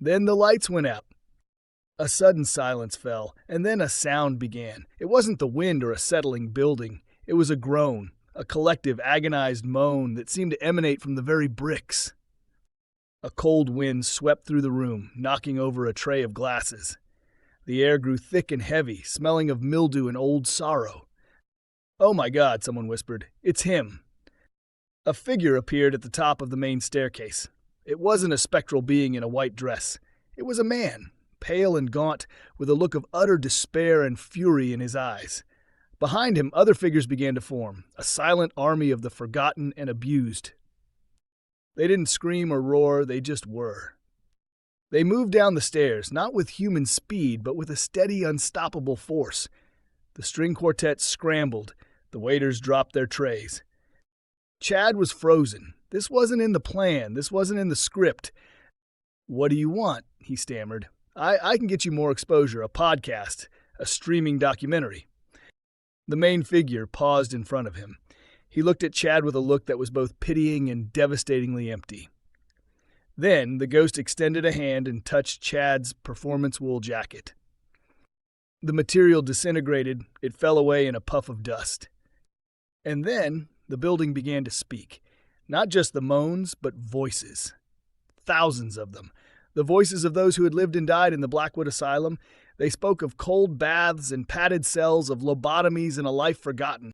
Then the lights went out. A sudden silence fell, and then a sound began. It wasn't the wind or a settling building. It was a groan, a collective agonized moan that seemed to emanate from the very bricks. A cold wind swept through the room, knocking over a tray of glasses. The air grew thick and heavy, smelling of mildew and old sorrow. "Oh my God," someone whispered. "It's him." A figure appeared at the top of the main staircase. It wasn't a spectral being in a white dress. It was a man, pale and gaunt, with a look of utter despair and fury in his eyes. Behind him, other figures began to form, a silent army of the forgotten and abused. They didn't scream or roar, they just were. They moved down the stairs, not with human speed, but with a steady, unstoppable force. The string quartet scrambled. The waiters dropped their trays. Chad was frozen. This wasn't in the plan. This wasn't in the script. "What do you want?" he stammered. I can get you more exposure, a podcast, a streaming documentary." The main figure paused in front of him. He looked at Chad with a look that was both pitying and devastatingly empty. Then the ghost extended a hand and touched Chad's performance wool jacket. The material disintegrated. It fell away in a puff of dust. And then the building began to speak. Not just the moans, but voices. Thousands of them. The voices of those who had lived and died in the Blackwood Asylum. They spoke of cold baths and padded cells, of lobotomies and a life forgotten.